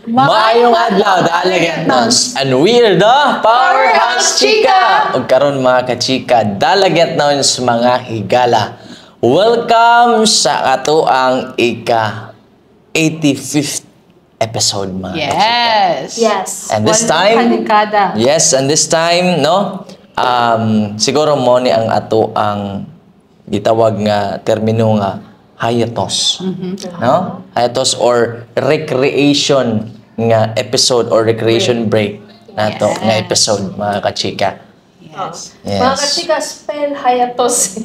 Maayong adlaw, Dalagetnons. And we're the Powerhouse Chika! Ug karon mga kachika, Dalagetnons mga higala. Welcome sa katuang ika-85th episode mga kachika. Yes. And this time, no? Siguro mo ni ang ato ang gitawag nga termino nga hiatus. No? Hiatus or recreation nga episode or recreation break nato nga episode mga kachika. Yes. Mga kachika, spell hiatus.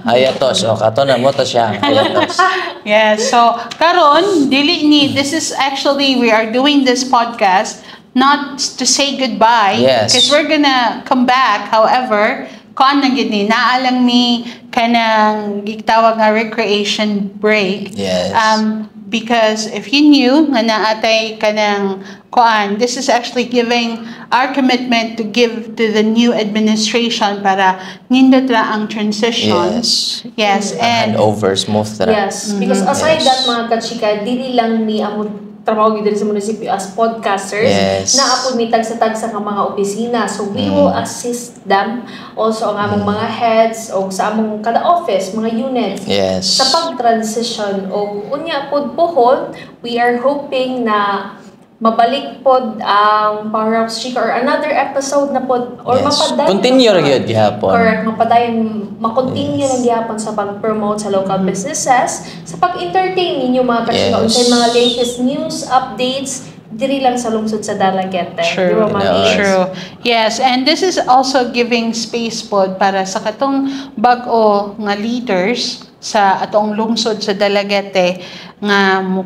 Hiatus. O, kato na mo to siya. Hiatus. Yes. So, karon dili ni, this is actually, we are doing this podcast not to say goodbye. Yes. Because we're gonna come back. However, kuan na gid ni naalang mi kanang gitawag nga recreation break. Yes. Because if you knew nga naatay kanang kuan, this is actually giving our commitment to give to the new administration para nindot ra ang transition. Yes. And Handover, smooth ra. Yes. Because aside that mga kachika, dili lang ni ang trabaho gid sa munisipyo as podcasters na apod mitag sa tagsa nga mga opisina, so we will assist them also ang among mga heads o sa among kada office mga units sa pag-transition o unya pod pohol. We are hoping na mabalik pod ang Powerhouse Chika or another episode na pod or mapadayon. Continue ra gyud gihapon. Correct, mapadayon, makontinue lang gihapon sa pag-promote sa local businesses, sa pag-entertain ninyo mga kachika unsay mga latest news, updates diri lang sa lungsod sa Dalagete. True. True. Yes, and this is also giving space pod para sa katong bag-o nga leaders sa atong lungsod sa Dalagete nga mo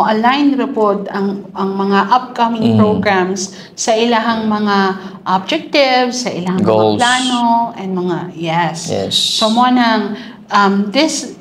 align ra pod ang mga upcoming programs sa ilahang mga objectives, sa ilahang goals, mga plano and mga so mo nang these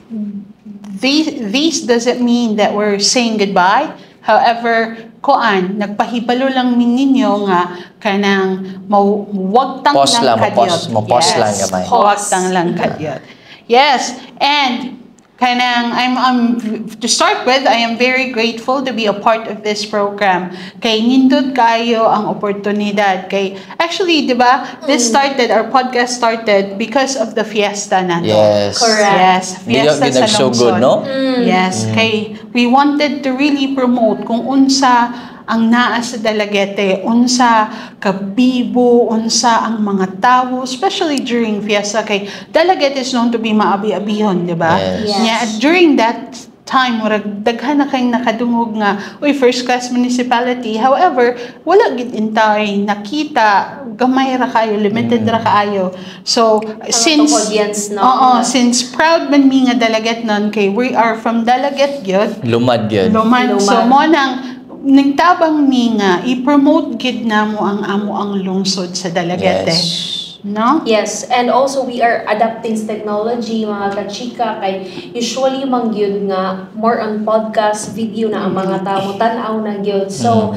doesn't mean that we're saying goodbye. However, kuan nagpahibalo lang min ninyo nga kanang wag tang lang kadyot. Pause lang gamay. Wag tang lang kadyot. Yes, and kanang I'm to start with, I am very grateful to be a part of this program. Kay nindot kayo ang oportunidad. Kay actually, 'di ba? Our podcast started because of the fiesta nato. Yes. Correct. Yes, fiesta sa so lungsod. good, no? Yes, kay we wanted to really promote kung unsa ang naa sa Dalagete, unsa kabibo, unsa ang mga tawo, especially during fiesta kay Dalagete is known to be maabi-abihon, di ba? Yes. Yeah, during that time, murag daghan na kayong nakadungog nga, first class municipality. However, wala gid intay nakita, gamay ra kayo, limited ra kaayo. So, since audience, no? Since proud man mi nga Dalagetnon kay we are from Dalaget gyud. Lumad gyud. So mo nang nagtabang mi nga i-promote gid namo ang amo ang lungsod sa Dalagete. No? Yes, and also we are adapting technology mga kachika kay usually mangyud nga more on podcast video na ang mga tao tan-aw na gyud. So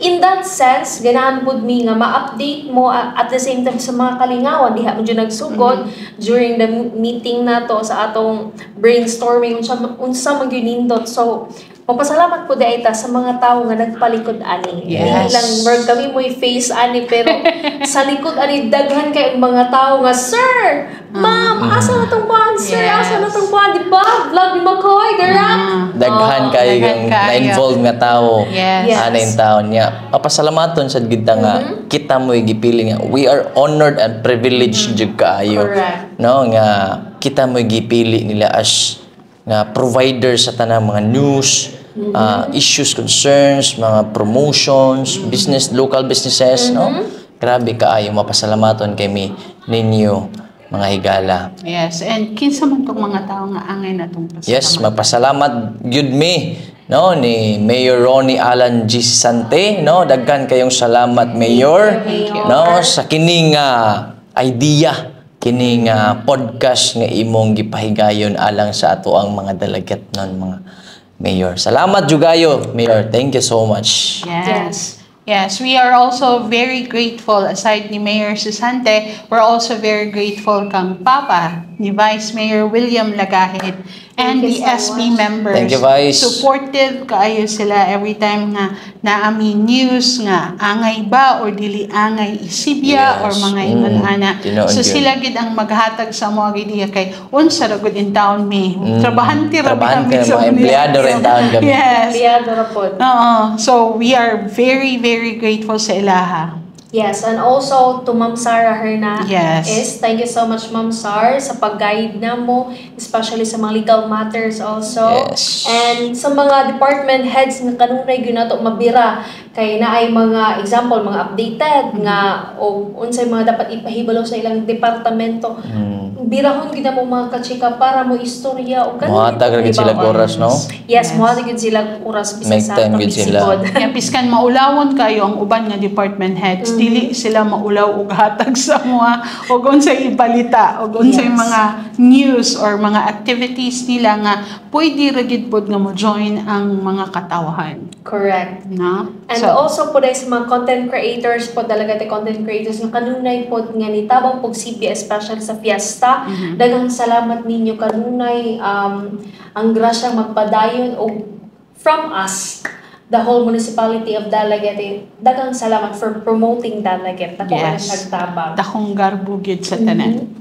in that sense, ganahan pud mi nga ma-update mo at the same time sa mga kalingawan diha mo nagsugod during the meeting nato sa atong brainstorming unsa man gyud nindot. So magpasalamat po dahil sa mga tao nga nagpalikod ani. Hindi lang kami mo'y face ani, pero sa likod ani, daghan kayo mga tao nga, Sir! Ma'am, asa na itong buwan? Sir, asa na itong buwan? Diba? Vlog ni McCoy, daghan kayo yung na-involved nga tao. Ana yung tao niya. Papasalamaton sa gitna nga, kita mo'y gipili nga. We are honored and privileged jud kaayo. No, nga kita mo'y gipili nila as nga provider sa tanang mga news, issues, concerns, mga promotions, local businesses, no? Grabe kaayo, mapasalamaton kami ninyo, mga higala. Yes, and kinsa man tong mga tao nga angay na tong pasalamat. Yes, magpasalamat gyud mi, no, ni Mayor Ronnie Alan G. Sante, no? Daghan kayong salamat, Mayor, no, sa kining idea, kining podcast nga imong gipahigayon alang sa ato ang mga Dalagetnon, mga Mayor. Salamat jugayo, Mayor. Thank you so much. Yes, we are also very grateful aside ni Mayor Susante. We're also very grateful kang Papa ni Vice Mayor William Lagahit and the SB members. Thank you, Vice. Supportive kaayo sila every time nga naami news nga angay ba or dili angay isibya or mga ingon ana. So sila gid ang maghatag sa mga gidiya kay unsa ra gud in town mi. Trabahante ra kami sa mga empleyado rin town kami. Yes. Empleyado ra pod. So we are very very grateful sa ilaha. Yes, and also to Ma'am Sarah Hernandez. Thank you so much, Ma'am Sar, sa pag-guide na mo, especially sa mga legal matters also. Yes. And sa mga department heads nga kanunay gyud nato mabira kay naay mga example, mga updated nga o unsay mga dapat ipahibalo sa ilang departamento. Birahon gid mo mga kachika para mo istorya o Muhatag ra gid sila oras, no? Yes, muhatag gid sila oras bisa Make sa time gid sila. Kaya piskan maulawon kayo ang uban nga department heads, dili sila maulaw og hatag sa mga og unsay ibalita og unsay mga news or mga activities nila nga pwede ra gid pod nga mo join ang mga katawahan. Correct. No? And also po sa mga content creators po, talaga content creators nga kanunay po nga nitabang po CBA especially sa fiesta. Daghang salamat ninyo kanunay ang grasyang magpadayon o from us, the whole municipality of Dalaget. Daghang salamat for promoting Dalaget. Dako ang nagtabang. Dakong garbugid sa tanan.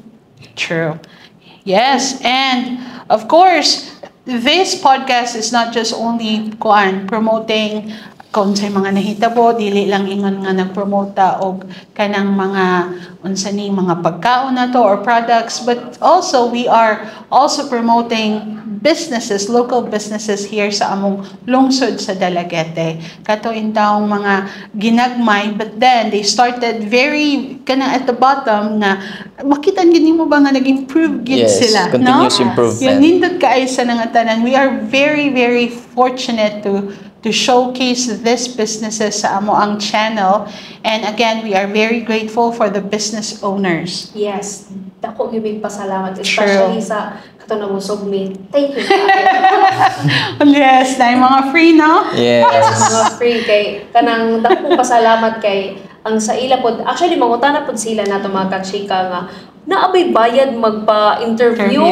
True. Yes, and of course, this podcast is not just only promoting kung sa mga nahitabo, dili lang ingon nga nagpromote og kanang mga unsa ni mga pagkaon na to or products, but also we are also promoting businesses, local businesses here sa among lungsod sa Dalaguete. Kato in taong mga ginagmay, but then they started very kanang at the bottom nga makitan gid mo ba nga nag-improve gid sila, continuous improvement. Yun nindot kaay sa nangatanan. We are very very fortunate to showcase this businesses sa amo ang channel, and again we are very grateful for the business owners. Yes, dako gyud pasalamat especially sa kato na mo sugmi. Thank you. Yes, na yung mga free, no? Yes. Mga free kay kanang dako pasalamat kay ang sa ila pod actually mangutana pod sila nato mga kachika nga naabay bayad magpa-interview.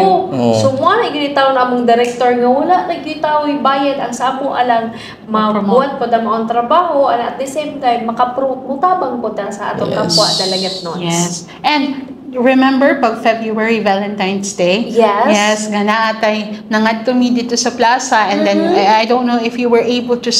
So, na ginitaw na among director nga wala nagitaw bayad ang sa amo alang mabuhat po ang trabaho and at the same time makapromote mo tabang po sa atong kapwa Dalaget Nones. Yes. And remember pag February Valentine's Day? Yes. Nga naatay nangadto mi dito sa plaza, and then I don't know if you were able to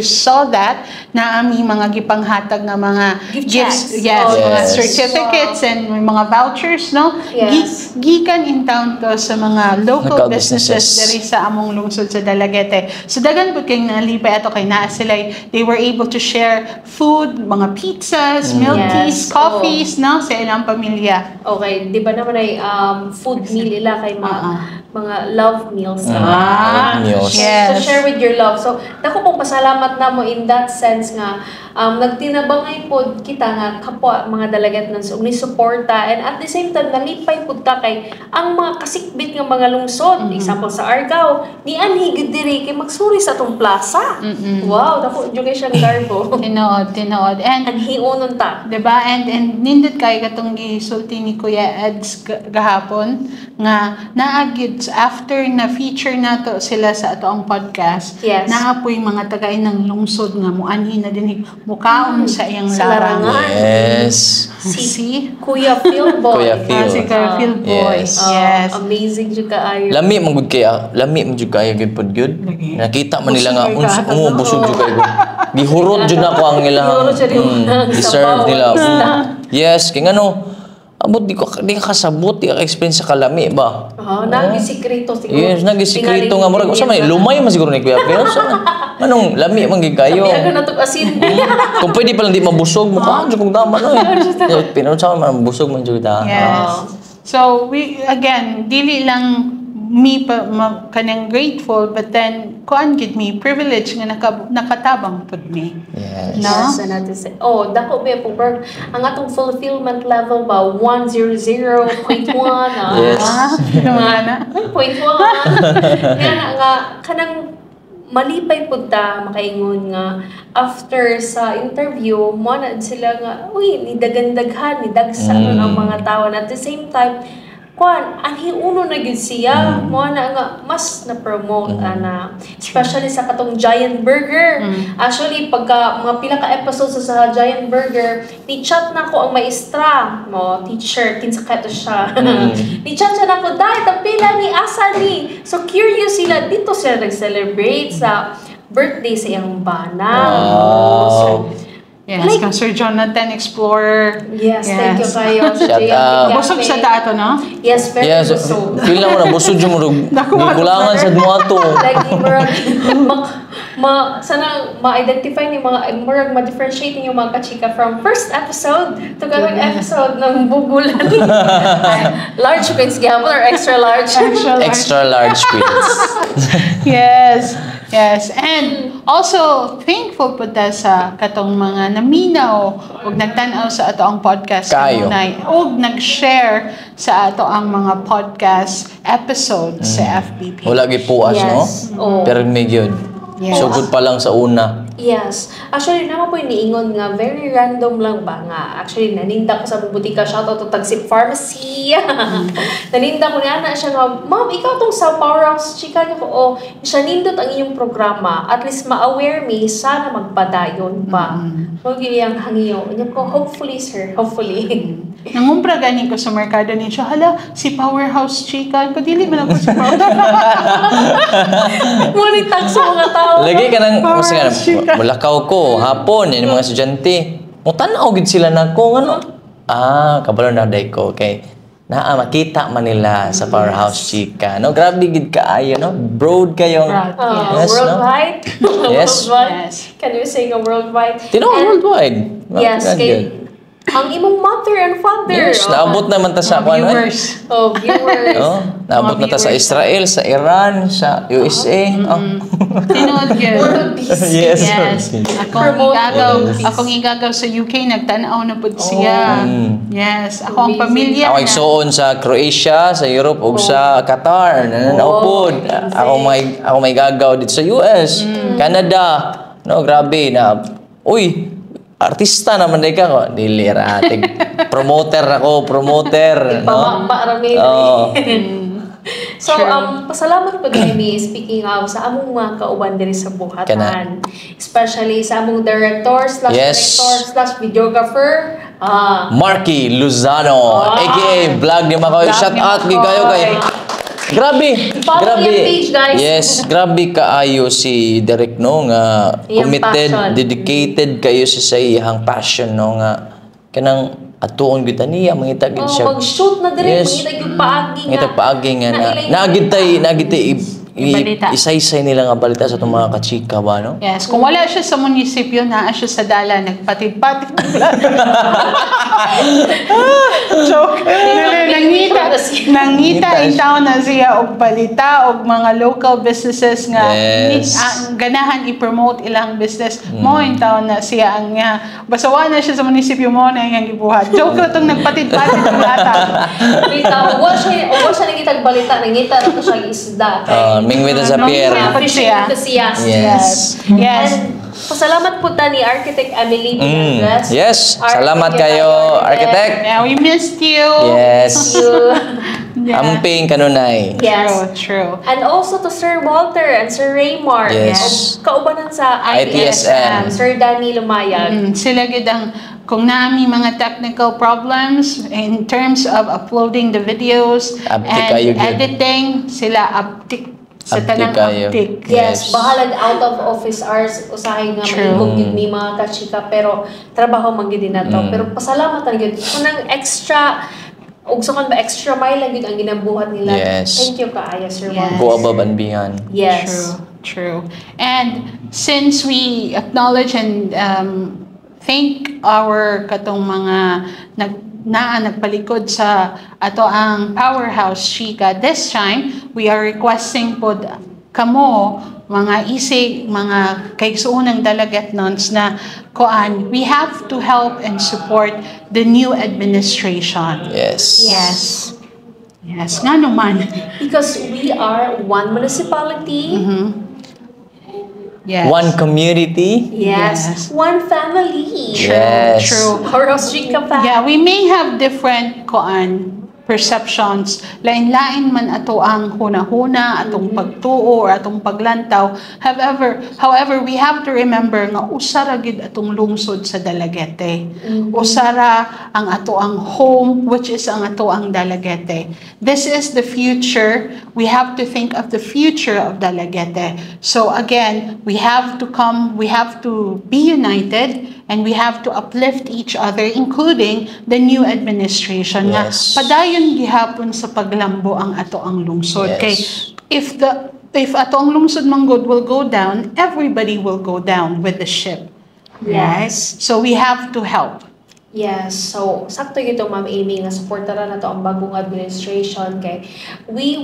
saw that na ami mga gipanghatag nga mga gifts, mga certificates and mga vouchers, no? Yes. Gikan in town to sa mga local businesses diri sa among lungsod sa Dalaguete. So dagan pud kay nalipay ato kay naa sila, they were able to share food, mga pizzas, milk teas, coffees, no, sa ilang pamilya. Okay, di ba naman ay food meal ila kay mga love meals. Yes. To share with your love. So, dako pong pasalamat na mo in that sense nga nagtinabangay pod kita nga kapwa mga Dalaget Nones ni suporta, and at the same time nalipay pod ta kay ang mga kasikbit nga mga lungsod, example sa Argao, ni anhi gid diri kay magsuri sa tong plaza. Wow, dako education garbo. Tinood. And hiunon ta. Diba? And nindot kay katong gisulti ni Kuya Eds gahapon nga naagid after na feature nato sila sa ato ang podcast. Naapoy mga tagay ng lungsod nga muanhi na din mukaon sa iyang larangan. Yes. Si Kuya Phil Boy. Si Kuya Phil Boy. Yes. Amazing jud kaayo. Lami man jud kaayo gid pod gyud. Nakita man nila nga busog jud kaayo. Gihurot jud nako ang ilang deserve nila. Yes, kay ngano abot di ka kasabot, di ka experience sa kalami ba? Nagi-sikreto siguro. Yes, nagi-sikreto nga murag usa man lumay man siguro ni Kuya Phil. Anong lami man gigayo. Sabi na to asin. Kung pwede pa lang di mabusog mo ka, jud kung tama no. Pero sa man busog man jud ta. Yes. So we again dili lang me kanang grateful, but then kuan gid me privilege nga nakatabang pud me. Yes. No? Yes, and at the same, dako ba po ang atong fulfillment level ba 100.1 Yes. Naman. 0.1 nga kanang malipay pud ta makaingon nga after sa interview mo na sila nga ni daghan-daghan ni dagsa ang mga tao, and at the same time anhiuno na gid siya. Mo na nga mas na-promote ana. Especially sa katong Giant Burger. Actually pagka mga pila ka episodes sa Giant Burger, ni-chat na ko ang maestra mo, teacher, kinsa kato siya. Ni-chat siya na ko, dahil ang pila ni asa ni. So curious sila, dito sila nag-celebrate sa birthday sa iyang bana. Wow. Yes, like, Sir Jonathan Explorer. Yes, thank you kayo. Shout out. Busog sa dato, no? Yes, very busog. Feel na mo na, busog yung murag. Kulangan sa dumato. Like, sana ma-identify ni mga, murag ma-differentiate yung mga kachika from first episode to karong episode ng Bugulan. Large queens gihapon or extra large? Extra large queens. Yes. Yes, and also thankful po ta sa katong mga naminaw ug nagtan-aw sa ato ang podcast kanunay ug nag-share sa ato ang mga podcast episodes sa FBP. Wala gi puas, no? Pero may gyud. Yes. So good pa lang sa una. Yes. Actually, naman po iniingon nga, very random lang ba nga. Actually, naninda ko sa butika, shoutout to Tagsip Pharmacy. Naninda ko na siya nga, ma'am, ikaw tong sa Powerhouse Chika niyo ko, siya nindot ang iyong programa. At least ma-aware me, sana magpadayon pa. Huwag yung hangiyo. Niya ko, hopefully, sir. Hopefully. Nangumpra gani ko sa merkado ni siya, hala, si Powerhouse Chika. Ko, dili man ako si Powerhouse. Ngunit tag sa mga tao. Lagi ka nang, mulakaw ko, hapon, yan yung mga estudyante. Tanaw gid sila na ko, ano? Kabalo na day ko, okay. Makita man nila sa Powerhouse Chika. No, grabe gid kaayo, no? Broad kayong yes, worldwide. No? Yes. Worldwide. Can you say a worldwide? Worldwide. Yes, kay ang imong mother and father. Yes, naabot naman ta sa viewers. Viewers. Naabot na ta sa Israel, sa Iran, sa USA. Tinood yun. Yes. Akong igagaw sa UK, nagtanaw na po siya. Yes. Ako ang pamilya na. Ako igsoon sa Croatia, sa Europe, o sa Qatar. Nananaupod. Ako may gagaw dito sa US, Canada. No, grabe na. Uy, artista naman din ka ko. Dili ratig. Promoter ako, promoter. So, pasalamat ko din mi speaking of sa among mga kauban diri sa buhatan. Especially sa among director / videographer. Marky Luzano, aka Vlog ni Makaw. Shout out kayo kay. Grabe. Page, guys. Yes, grabe kaayo si Derek, no, nga committed, dedicated kayo sa iyang passion, no, nga kanang atuon gid niya mangita gid siya. Mag-shoot na dire, mangita gyud paagi nga. Ngita paagi nga nagid tay isa-isay nila nga balita sa itong mga kachika ba, no? Yes. Kung wala siya sa munisipyo, naa siya sa dala, nagpatid-patid. Joke. Nangita in town na siya og balita og mga local businesses nga ganahan i-promote ilang business. Mo in town na siya ang basawa na siya sa munisipyo mo na iyang gibuhat. Joke lang itong nagpatid-patid ng lata. Uwa siya nangitag balita, nangita na siya isda. Mingwita sa Pierre. Yes. And pasalamat po ta ni Architect Emily Pinagras. Yes. Salamat kayo, Architect. Yeah, we missed you. Yes. Amping kanunay. Yes. True. And also to Sir Walter and Sir Raymar. Yes. Kaubanan sa ITSM. Sir Danny Lumayag. Sila gid ang kung naami mga technical problems in terms of uploading the videos and editing, sila uptick sa tanang uptick. Yes, bahalag out of office hours usahay nga mahigog yun may mga kachika pero trabaho magiging na to. Pero pasalamat na yun. Kunang extra ugsokan ba extra mile lang yun ang ginabuhat nila. Yes. Thank you kaayo, Sir Juan. Go above and beyond. Yes. True. And since we acknowledge and thank our katong mga nagpalikod sa ato ang Powerhouse Chika. This time, we are requesting po kamo mga isig, mga kaigsuunang delegatnons na koan, we have to help and support the new administration. Yes. Yes, nga naman. Because we are one municipality. Yes. One community. Yes. One family. Yes. True. Powerhouse Chika family. Yeah, we may have different perceptions. Lain-lain man ato ang huna-huna, atong pagtuo or atong paglantaw. However, we have to remember nga usara gid atong lungsod sa Dalagete. Usara ang ato ang home, which is ang ato ang Dalagete. This is the future. We have to think of the future of Dalagete. So again, we have to be united, and we have to uplift each other, including the new administration. Yes. Nga, padayon gihapon sa paglambo ang ato ang lungsod. Yes. Kay if ato ang lungsod manggod will go down, everybody will go down with the ship. Yes. Right? So we have to help. Yes, so sakto gito Ma'am Amy nga suportaran nato ang bagong administration kay we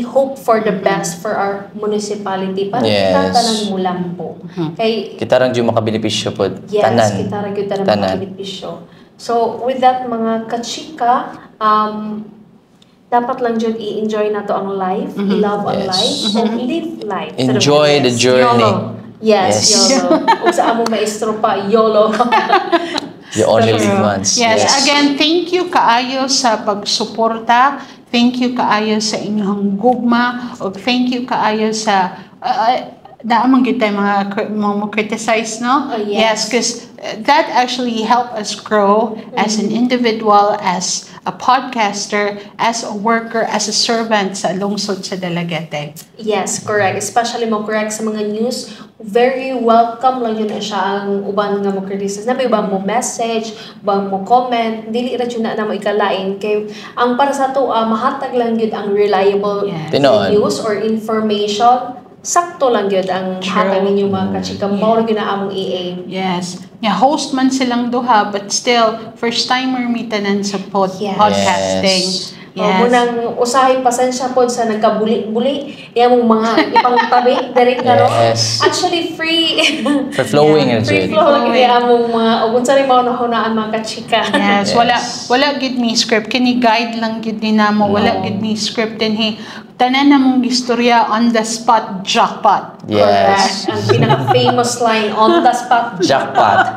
hope for the best for our municipality para kita tanan mo lang po. Kay Kita rang jud makabenepisyo pod. yes, Tanan. kita ra gyud tanan makabenepisyo. So with that mga kachika, dapat lang jud i-enjoy nato ang life, i-love ang Yes. life, so live life. Enjoy the journey. Yes, YOLO. Ug sa among maestro pa, YOLO. You only live once. Yes. Again, thank you kaayo sa pagsuporta. Thank you kaayo sa inyong gugma. O thank you kaayo sa naamang kita mga criticize, no? Oh, yes, because that actually helped us grow as an individual, as a podcaster, as a worker, as a servant sa lungsod sa Dalagete. Yes, correct. Especially mo correct sa mga news. Very welcome lang yun siya ang uban nga mo criticize. Na may ubang mo message, ubang mo comment, dili ra yun na mo ikalain. Kay ang para sa to, mahatag lang yun ang reliable news or information. Sakto lang yun ang hatag ninyo mga kachika. Mao gyud na among i-aim. Yes. Yeah, host man silang duha, but still, first timer mi tanan sa podcasting. Yes. Munang usahay pasensya po sa nagkabuli-buli. Yan mong mga ipangtabi. Direct na Yes. Actually, free Flowing free flow lang kaya mong mga ugun sa rin maunahunaan mga kachika. Yes, wala gid mi script. Kini guide lang gid ni namo. Wala gid mi script din tanan na mong istorya on the spot jackpot. Yes. Correct. Ang pinaka-famous line, on the spot Jackpot.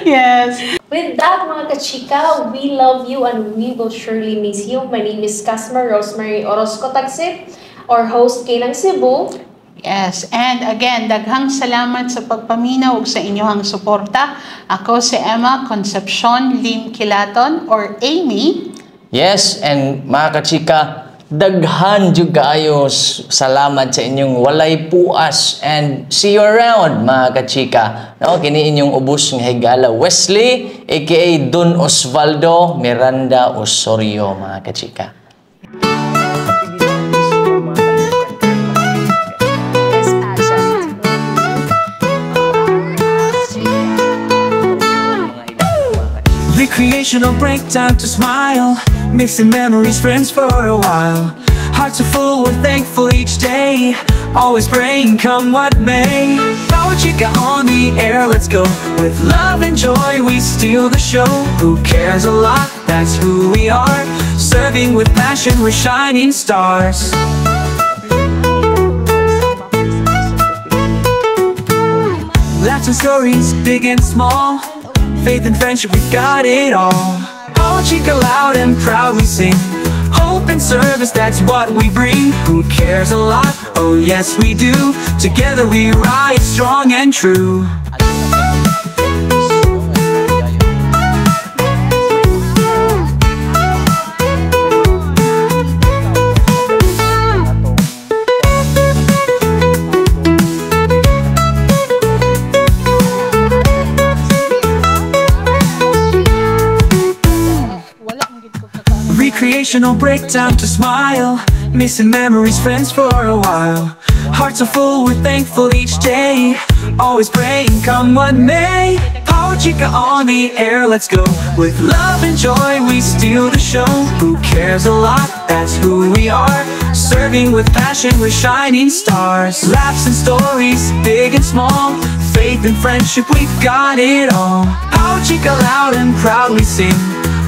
Yes. With that, mga kachika, we love you and we will surely miss you. My name is Casmer Rosemary Orozco Tagsip, or host Kailang Cebu. Yes, and again, daghang salamat sa pagpaminaw ug sa inyong suporta. Ako si Emma Concepcion Lim Kilaton, or Amy. Yes, and mga kachika, daghan jud kaayo salamat sa inyong walay puas, and see you around mga kachika. No, kini inyong ubos nga higala Wesley aka Don Osvaldo Miranda Osorio mga kachika. Recreational break, time to smile, mixing memories, friends for a while. Hearts are full, we're thankful each day, always praying come what may. Power Chica on the air, let's go. With love and joy we steal the show. Who cares a lot, that's who we are. Serving with passion, we're shining stars. Laughs and stories, big and small, faith and friendship, we got it all. Power Chica loud and proud we sing, hope and service, that's what we bring. Who cares a lot? Oh yes we do. Together we rise strong and true. Recreational break, time to smile, missing memories, friends for a while. Hearts are full, we're thankful each day, always praying come what may. Power Chica on the air, let's go. With love and joy we steal the show. Who cares a lot, that's who we are. Serving with passion, we're shining stars. Laughs and stories, big and small, faith and friendship, we've got it all. Power Chica loud and proud we sing,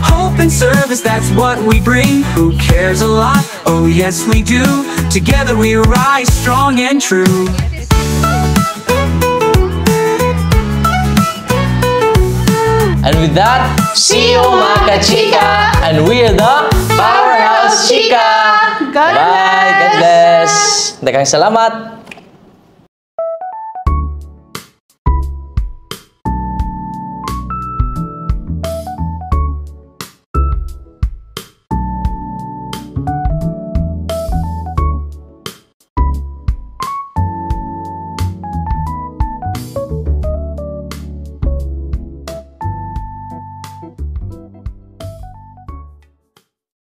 hope and service, that's what we bring. Who cares a lot? Oh yes we do. Together we rise strong and true. And with that, see you mga ka-chika! And we are the Powerhouse Chika! God Bye! God bless! Daghang salamat!